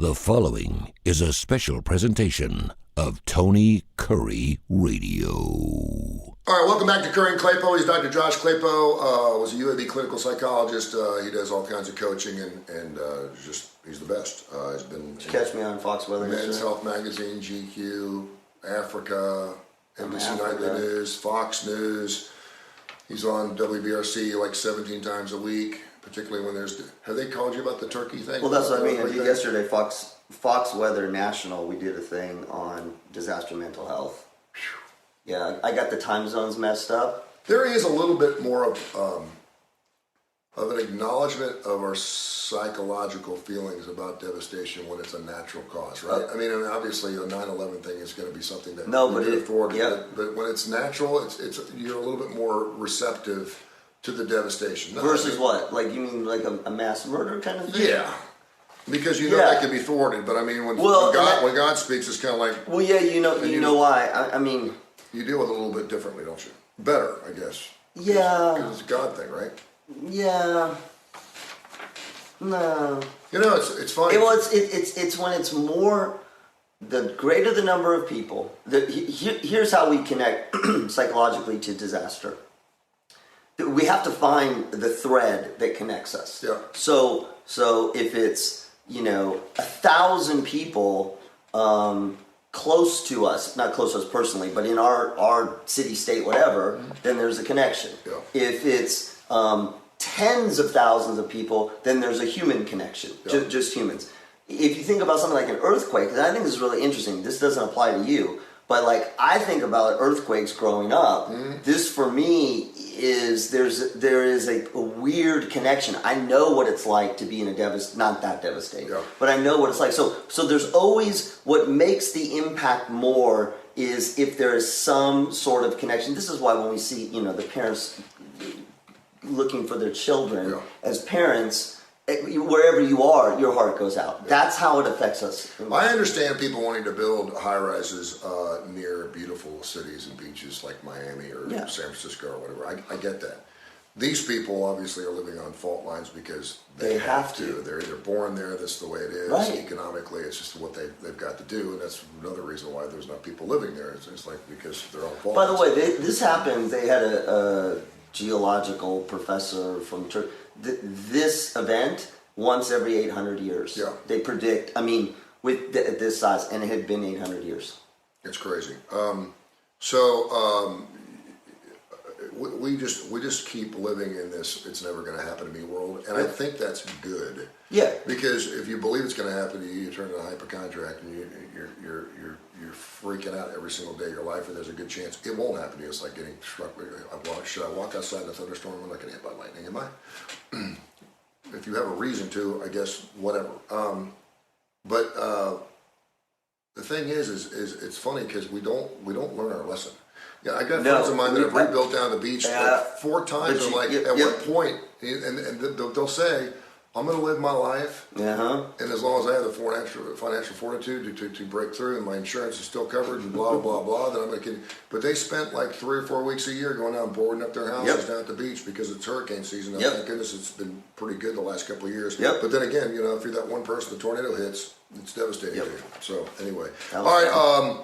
The following is a special presentation of Tony Kurre Radio. All right, welcome back to Kurre and Klapow. He's Dr. Josh Klapow, was a UAB clinical psychologist. He does all kinds of coaching and he's the best. He's been Did you catch me on Fox Weather Men's Health Magazine, GQ, Africa, NBC Nightly News, Fox News. He's on WBRC like 17 times a week, particularly when there's... Have they called you about the turkey thing? Well, that's what I mean. Yesterday, Fox Weather National, we did a thing on disaster mental health. Yeah, I got the time zones messed up. There is a little bit more of an acknowledgement of our psychological feelings about devastation when it's a natural cause, right? I mean, obviously, the 9/11 thing is going to be something that we can afford. Yeah. But when it's natural, it's you're a little bit more receptive to the devastation. Versus what? Like, you mean like a mass murder kind of thing? Yeah. Because that can be thwarted. But I mean, when God speaks, it's kind of like... Well, yeah, you know why. I mean... You deal with it a little bit differently, don't you? Better, I guess. Yeah. Because it's a God thing, right? Yeah. No. You know, it's funny. Well, it's when it's more... The greater the number of people... Here's how we connect psychologically to disaster. We have to find the thread that connects us. Yeah. So if it's 1,000 people close to us, not close to us personally, but in our city, state, whatever, then there's a connection. Yeah. If it's tens of thousands of people, then there's a human connection, just humans. If you think about something like an earthquake, and I think this is really interesting. This doesn't apply to you, but like I think about earthquakes growing up. Mm-hmm. This for me is there is a weird connection. I know what it's like to be in a not that devastating, but I know what it's like. So there's always what makes the impact more is if there is some sort of connection. This is why when we see the parents looking for their children as parents. Wherever you are, your heart goes out. That's how it affects us. I understand people wanting to build high-rises near beautiful cities and beaches like Miami or San Francisco or whatever. I get that. These people obviously are living on fault lines because they have to. They're either born there, that's the way it is. Right. Economically, it's just what they've got to do, and that's another reason why there's not people living there. It's like because they're on fault lines. By the way, this happened. They had a geological professor from Turkey. This event once every 800 years. Yeah. They predict. I mean, with this size, and it had been 800 years. It's crazy. We just keep living in this "it's never going to happen to me" world, and I think that's good. Yeah. Because if you believe it's going to happen to you, you turn into a hypochondriac, and you're freaking out every single day of your life, and there's a good chance it won't happen to you. It's like getting struck. Should I walk outside in a thunderstorm? I'm not going to hit by lightning, am I? If you have a reason to, I guess whatever. But the thing is it's funny because we don't learn our lesson. Yeah, I got friends of mine that have rebuilt down the beach like 4 times. And like, at what point? And they'll say, I'm going to live my life, and as long as I have the financial fortitude to break through, and my insurance is still covered, and blah blah blah, then I'm going to. But they spent like 3 or 4 weeks a year going out and boarding up their houses down at the beach because it's hurricane season. And thank goodness it's been pretty good the last couple of years. But then again, if you're that one person the tornado hits, it's devastating to you. So anyway, all right,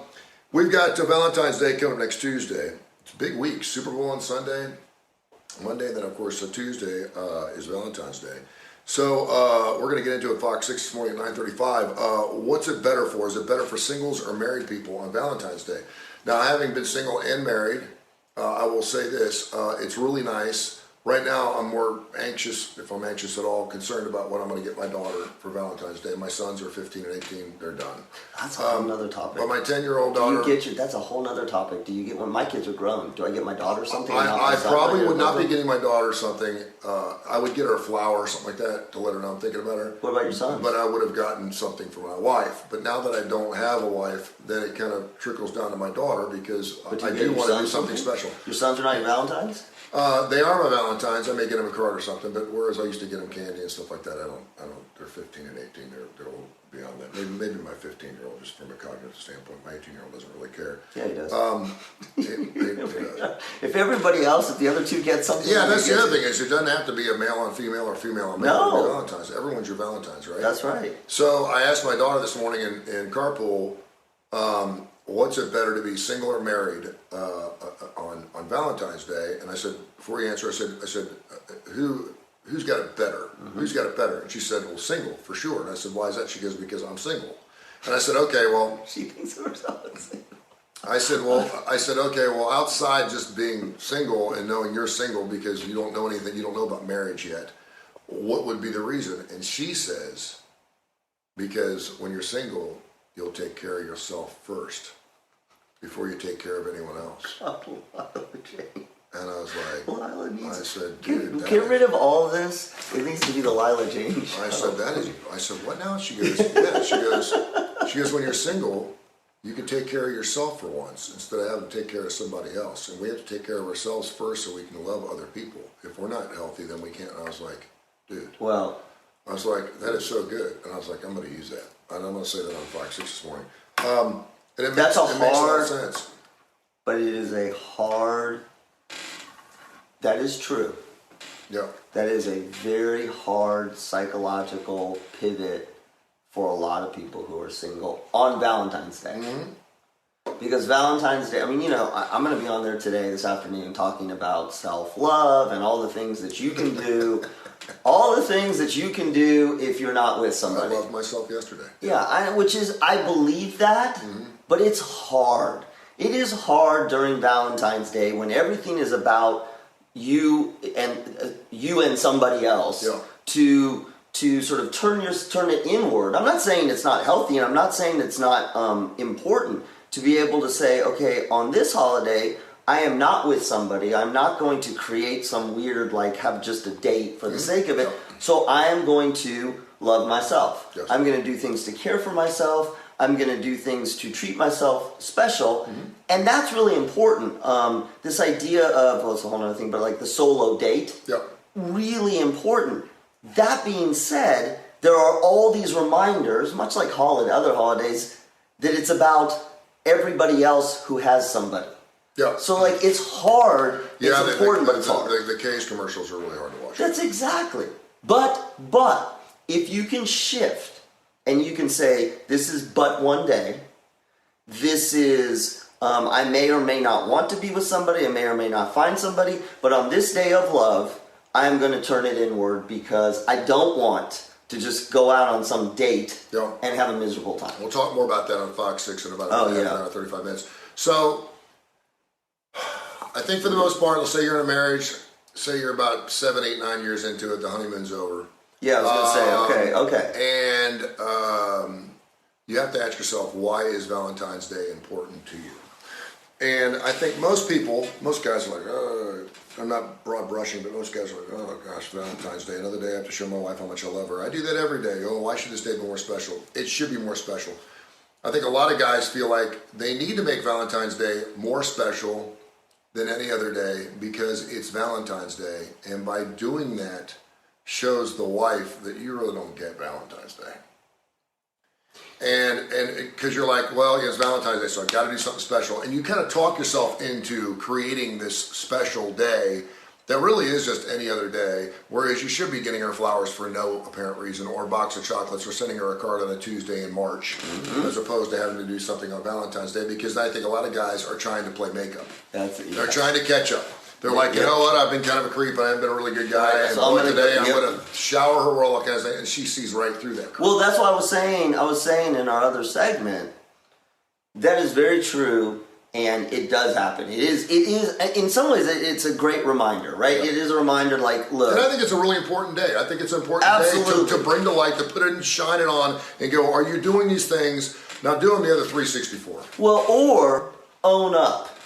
we've got Valentine's Day coming next Tuesday. It's a big week. Super Bowl on Sunday, Monday, then of course Tuesday is Valentine's Day. So we're going to get into it Fox 6 this morning at 9:35. What's it better for? Is it better for singles or married people on Valentine's Day? Now, having been single and married, I will say this. It's really nice. Right now, I'm more anxious, if I'm anxious at all, concerned about what I'm going to get my daughter for Valentine's Day. My sons are 15 and 18. They're done. That's a whole nother topic. But my 10-year-old daughter... That's a whole other topic. Do you get when my kids are grown? Do I get my daughter something? I probably would not be getting my daughter something. I would get her a flower or something like that to let her know I'm thinking about her. What about your son? But I would have gotten something for my wife. But now that I don't have a wife, then it kind of trickles down to my daughter because I do want to do something special. Your sons are not your Valentines? They are my Valentines. I may get them a card or something, but whereas I used to get them candy and stuff like that, I don't. They're 15 and 18. They're a little beyond that. maybe my 15-year-old, just from a cognitive standpoint. My 18-year-old doesn't really care. Yeah, he does. It If everybody else, if the other two get something, yeah, that's the other thing is it doesn't have to be a male on female or female on male to be No. Valentine's. Everyone's your Valentine's, right? That's right. So I asked my daughter this morning in carpool, what's it better to be single or married on Valentine's Day? And I said, before you answer, I said, who's got it better? Mm-hmm. Who's got it better? And she said, well, single for sure. And I said, why is that? She goes, because I'm single. And I said, okay, well. She thinks of herself as single. I said, okay, well, outside just being single and knowing you're single because you don't know anything, you don't know about marriage yet, what would be the reason? And she says, because when you're single, you'll take care of yourself first before you take care of anyone else. Oh, Lila Jane. And I was like, Lila needs I said, dude, get rid of all of this. It needs to be the Lila Jane show. I said, what now? She goes, yeah, she goes, when you're single, you can take care of yourself for once instead of having to take care of somebody else. And we have to take care of ourselves first so we can love other people. If we're not healthy, then we can't. And I was like, dude. Well, I was like, that is so good. And I was like, I'm going to use that. And I'm going to say that on Fox 6 this morning. And it makes a lot of sense. But it is a hard, that is true. Yeah. That is a very hard psychological pivot for a lot of people who are single on Valentine's Day. Mm-hmm. Because Valentine's Day, I mean, I'm going to be on there today, this afternoon, talking about self-love and all the things that you can do. All the things that you can do if you're not with somebody. I loved myself yesterday. Yeah, I believe that, but it's hard. It is hard during Valentine's Day when everything is about you and somebody else to sort of turn it inward. I'm not saying it's not healthy, and I'm not saying it's not important to be able to say, okay, on this holiday, I am not with somebody. I'm not going to create some weird, have just a date for the sake of it. So I am going to love myself. Yes. I'm going to do things to care for myself. I'm going to do things to treat myself special. And that's really important. This idea of, well, it's a whole other thing, but the solo date, really important. That being said, there are all these reminders, much like other holidays, that it's about everybody else who has somebody. Yeah. So it's hard. Yeah, it's important, but it's hard. The K's commercials are really hard to watch. That's exactly. But if you can shift and you can say, this is but one day. This is, I may or may not want to be with somebody. I may or may not find somebody. But on this day of love, I'm going to turn it inward because I don't want to just go out on some date and have a miserable time. We'll talk more about that on Fox 6 in about an hour, 35 minutes. So, I think for the most part, let's say you're in a marriage, say you're about 7, 8, 9 years into it, the honeymoon's over. Yeah, I was going to say, okay. And you have to ask yourself, why is Valentine's Day important to you? And I think most guys are like, I'm not broad brushing, but most guys are like, oh gosh, Valentine's Day, another day I have to show my wife how much I love her. I do that every day. Oh, why should this day be more special? It should be more special. I think a lot of guys feel like they need to make Valentine's Day more special than any other day because it's Valentine's Day. And by doing that, shows the wife that you really don't get Valentine's Day. And because you're like, well, it's Valentine's Day, so I've got to do something special. And you kind of talk yourself into creating this special day that really is just any other day, whereas you should be getting her flowers for no apparent reason, or a box of chocolates, or sending her a card on a Tuesday in March, as opposed to having to do something on Valentine's Day, because I think a lot of guys are trying to play makeup. They're trying to catch up. They're like, you know what, I've been kind of a creep, I haven't been a really good guy, and today I'm going to shower her with all kinds of things, and she sees right through that crap. Well, that's what I was saying in our other segment. That is very true, and it does happen. It is, in some ways, it's a great reminder, right? Yeah. It is a reminder, look. And I think it's a really important day. I think it's an important day to bring to light, to put it and shine it on, and go, are you doing these things? Now do them the other 364. Well, or own up.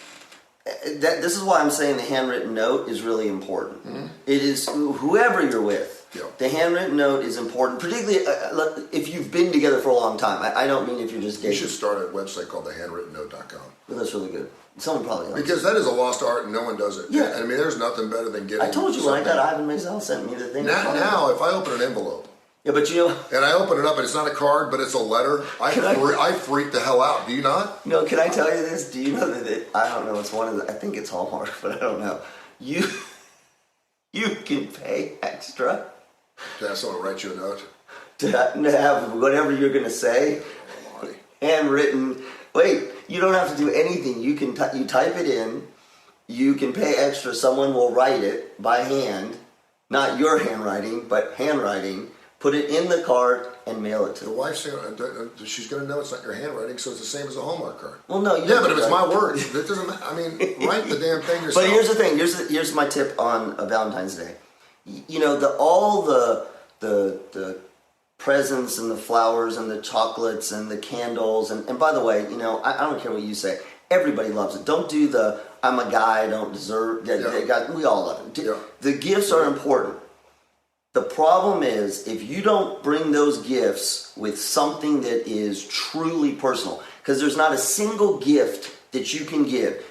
This is why I'm saying the handwritten note is really important. Mm-hmm. It is whoever you're with. Yep. The handwritten note is important, particularly if you've been together for a long time. I don't mean if you're just dating. You should start a website called thehandwrittennote.com. Well, that's really good. Someone probably else. Because that is a lost art and no one does it. Yeah. I mean, there's nothing better than getting. I told you when I got Ivan Maisel sent me the thing. Now, if I open an envelope Yeah, but And I open it up and it's not a card, but it's a letter. I freak the hell out. Do you not? No, can I tell you this? Do you know that I don't know, it's one of the, I think it's Hallmark, but I don't know. You can pay extra To have someone write you a note. to have whatever you're going to say handwritten. Wait, you don't have to do anything. You can you type it in. You can pay extra. Someone will write it by hand, not your handwriting, but handwriting. Put it in the card and mail it to The them. wife's she's going to know it's not your handwriting, so it's the same as a Hallmark card. Well, no, you Yeah, don't but if it's my write- words, it doesn't matter. I mean, write the damn thing yourself. But here's the thing. Here's my tip on Valentine's Day. You know, all the presents and the flowers and the chocolates and the candles and by the way, you know, I don't care what you say. Everybody loves it. Don't do the I'm a guy, I don't deserve. We all love it. Yeah. The gifts are important. The problem is if you don't bring those gifts with something that is truly personal, because there's not a single gift that you can give,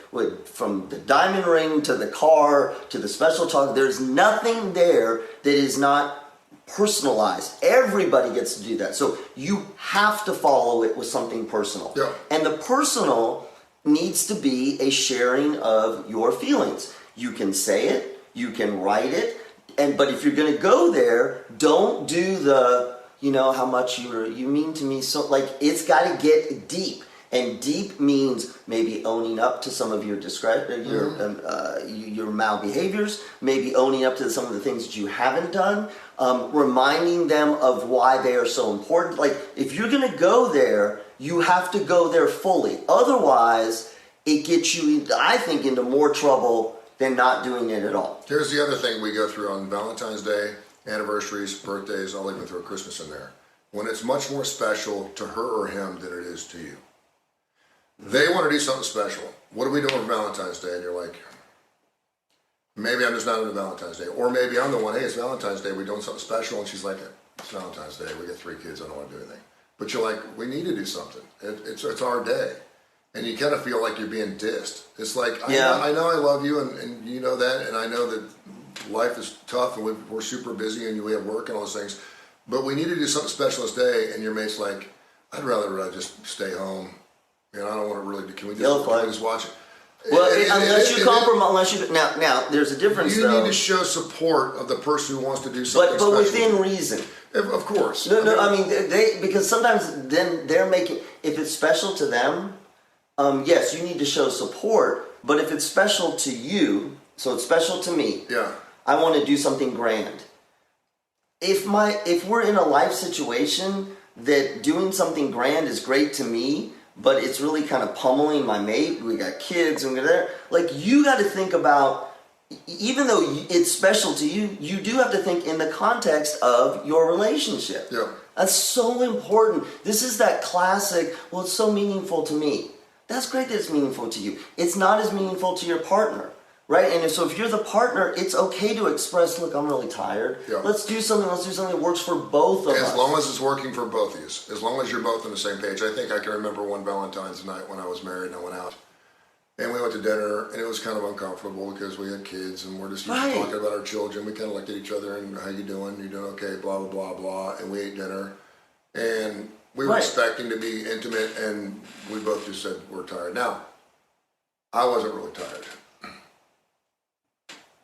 from the diamond ring to the car to the special chocolate, there's nothing there that is not personalized. Everybody gets to do that. So you have to follow it with something personal. Yeah. And the personal needs to be a sharing of your feelings. You can say it, you can write it, but if you're going to go there, don't do the, you know, how much you mean to me. So, like, it's got to get deep. And deep means maybe owning up to some of your your malbehaviors, maybe owning up to some of the things that you haven't done, reminding them of why they are so important. Like, if you're going to go there, you have to go there fully. Otherwise, it gets you, I think, into more trouble than not doing it at all. Here's the other thing we go through on Valentine's Day, anniversaries, birthdays, I'll even throw Christmas in there. When it's much more special to her or him than it is to you. They want to do something special. What are we doing for Valentine's Day? And you're like, maybe I'm just not into Valentine's Day. Or maybe I'm the one, hey, it's Valentine's Day, we're doing something special. And she's like, it's Valentine's Day, we got 3 kids, I don't want to do anything. But you're like, we need to do something. It's our day. And you kind of feel like you're being dissed. It's like, I know I love you, and you know that, and I know that life is tough, and we're super busy, and we have work and all those things. But we need to do something special this day, and your mate's like, I'd rather just stay home. And I don't want to really. Can we just watch it? Well, unless you compromise, now there's a difference. You need to show support of the person who wants to do something, but within reason. Of course. I mean, they because sometimes then they're making, if it's special to them, yes, you need to show support. But if it's special to you, so it's special to me. Yeah. I want to do something grand. If we're in a life situation that doing something grand is great to me, but it's really kind of pummeling my mate, we got kids and we're there, like, you got to think about, even though it's special to you, you do have to think in the context of your relationship. Yeah. That's so important. This is that classic, well, it's so meaningful to me. That's great that it's meaningful to you. It's not as meaningful to your partner, right? And so if you're the partner, it's okay to express, look, I'm really tired. Yeah. Let's do something that works for both of us. As long as it's working for both of you. As long as you're both on the same page. I think I can remember one Valentine's night when I was married and I went out. And we went to dinner, and it was kind of uncomfortable because we had kids, and we're just used to talking about our children. We kind of looked at each other and, how you doing? You doing okay? Blah, blah, blah, blah. And we ate dinner. And we were expecting to be intimate, and we both just said, we're tired. Now, I wasn't really tired.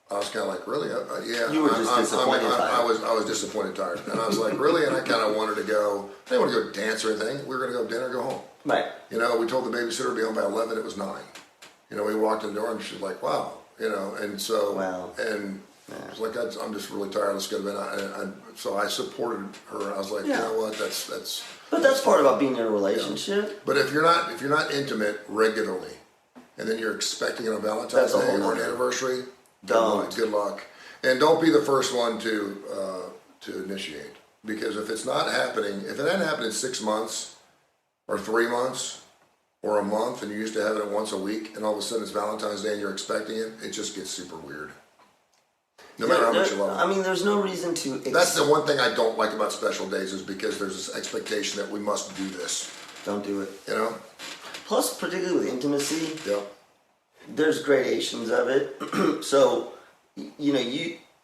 I was kind of like, really? Yeah. You were just disappointed tired. I was disappointed tired. And I was like, really? And I kind of wanted to go, I didn't want to go dance or anything. We were going to go dinner, go home. Right. You know, we told the babysitter to be home by 11. It was 9. You know, we walked in the door, and she's like, wow. You know, and so, and I was like, I'm just really tired. Let's go to bed. So I supported her. I was like, you know what? That's. But that's part about being in a relationship. Yeah. But if you're not intimate regularly, and then you're expecting on a Valentine's Day or an anniversary, good luck. And don't be the first one to initiate, because if it's not happening, if it hadn't happened in 6 months or 3 months or a month, and you're used to having it once a week, and all of a sudden it's Valentine's Day and you're expecting it, it just gets super weird. No matter how much you love it. I mean, there's no reason to. That's the one thing I don't like about special days, is because there's this expectation that we must do this. Don't do it. You know? Plus, particularly with intimacy, there's gradations of it. So, you know,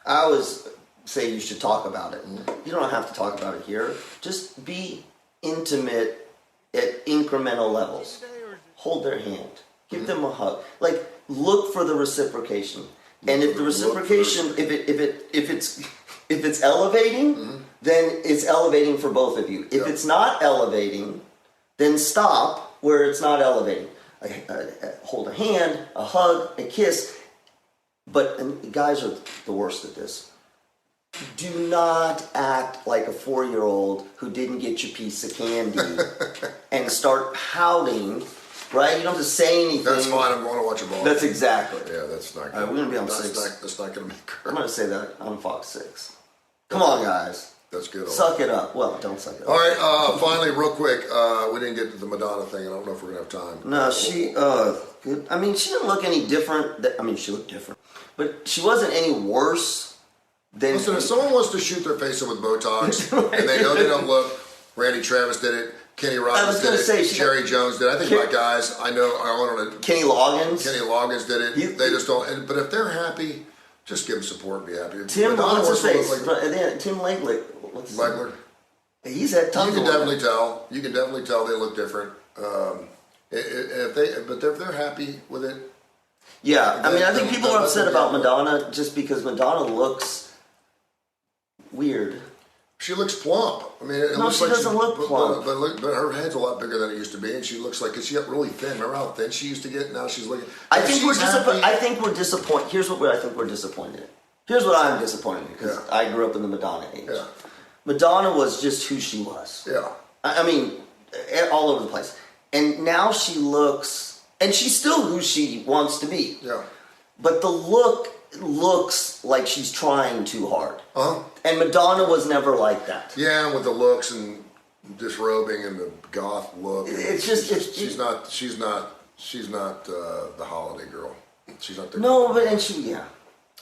I was say you should talk about it. You don't have to talk about it here. Just be intimate at incremental levels. Hold their hand. Give them a hug. Like, look for the reciprocation. And if the reciprocation, if it's elevating, then it's elevating for both of you. If it's not elevating, then stop where it's not elevating. Hold a hand, a hug, a kiss. But and guys are the worst at this. Do not act like a 4-year-old who didn't get your piece of candy and start pouting, right? You don't have to say anything. That's fine. I'm going to watch a ball. That's exactly. Yeah, that's not good. All right, we're going to be on 6. That's not going to make her. I'm going to say that on Fox 6. Come on, guys. That's good. Suck it up. Well, don't suck it up. All right, finally, real quick, we didn't get to the Madonna thing. I don't know if we're going to have time. No, she, good. I mean, she didn't look any different. I mean, she looked different. But she wasn't any worse than... Listen, if someone wants to shoot their face in with Botox, and they know they don't look, Randy Travis did it, Kenny Rogers did it, Jerry Jones did it. I think my guys, I want to... Kenny Loggins did it. They just don't... But if they're happy, just give them support and be happy. Tim, what's his face? Tim Legler. Legler. He's had tons of... You can definitely tell they look different. But if they're happy with it... Yeah, I mean, I think people are upset about Madonna just because Madonna looks weird. She looks plump. I mean, it no, looks she doesn't look plump. But her head's a lot bigger than it used to be, and she looks like, because she got really thin. Remember how thin she used to get? Now she's looking... I think we're disappointed. Here's what I think we're disappointed in. Here's what I'm disappointed in, because I grew up in the Madonna age. Yeah. Madonna was just who she was. Yeah. I mean, all over the place. And now she looks... And she's still who she wants to be. Yeah. But the look looks like she's trying too hard. Uh-huh. And Madonna was never like that. Yeah, and with the looks and disrobing and the goth look. It's just... She's not the holiday girl. She's not the... No, but... And she... Yeah.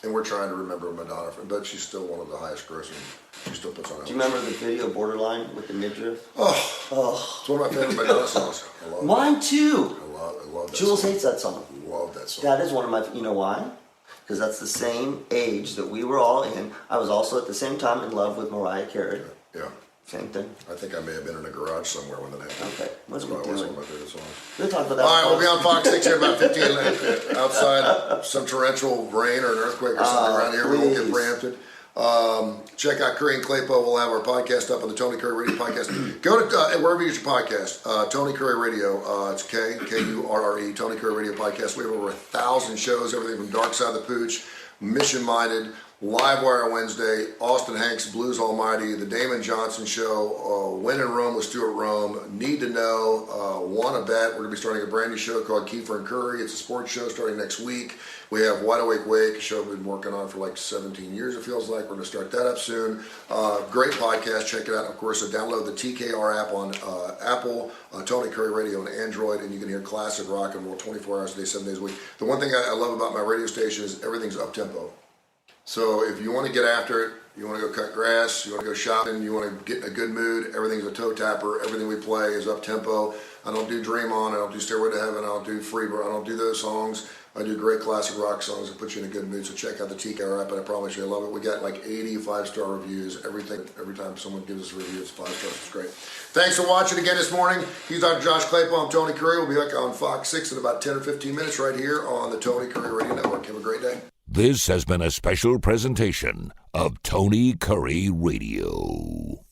And we're trying to remember Madonna, but she's still one of the highest grossing. She still puts on... Do you remember the video Borderline with the midriff? Oh. It's one of my favorite Madonna songs. I love Mine too. I love that Jules song. hates that song. I love that song. That is one of my... You know why? Because that's the same age that we were all in. I was also at the same time in love with Mariah Carey. Yeah. Same thing. I think I may have been in a garage somewhere when that happened. Okay. What's we one doing? of my favorite songs. We'll talk about that. All right, we'll be on Fox 6 here about 15 minutes. Outside some torrential rain or an earthquake or something around here. We won't get preempted. Check out Kurre and Klapow. We'll have our podcast up on the Tony Curry Radio podcast. Go to wherever you get your podcast. Tony Curry Radio. It's Kurre, Tony Curry Radio podcast. We have over 1,000 shows. Everything from Dark Side of the Pooch, Mission Minded, Livewire Wednesday, Austin Hanks, Blues Almighty, The Damon Johnson Show, When in Rome with Stuart Rome, Need to Know, Wanna Bet. We're going to be starting a brand new show called Kiefer and Curry. It's a sports show starting next week. We have Wide Awake Wake, a show we've been working on for like 17 years, it feels like. We're going to start that up soon. Great podcast. Check it out. Of course, download the TKR app on Apple, Tony Curry Radio on Android, and you can hear classic rock and roll 24 hours a day, 7 days a week. The one thing I love about my radio station is everything's up-tempo. So if you want to get after it, you want to go cut grass, you want to go shopping, you want to get in a good mood, everything's a toe tapper, everything we play is up tempo. I don't do Dream On, I don't do Stairway to Heaven, I don't do Freebird, I don't do those songs. I do great classic rock songs that put you in a good mood. So check out the TKR app, and I promise you I love it. We got like 80 5-star reviews. Every time someone gives us a review, it's 5 stars. It's great. Thanks for watching again this morning. He's Dr. Josh Klapow. I'm Tony Curry. We'll be back on Fox 6 in about 10 or 15 minutes right here on the Tony Curry Radio Network. Have a great day. This has been a special presentation of Tony Curry Radio.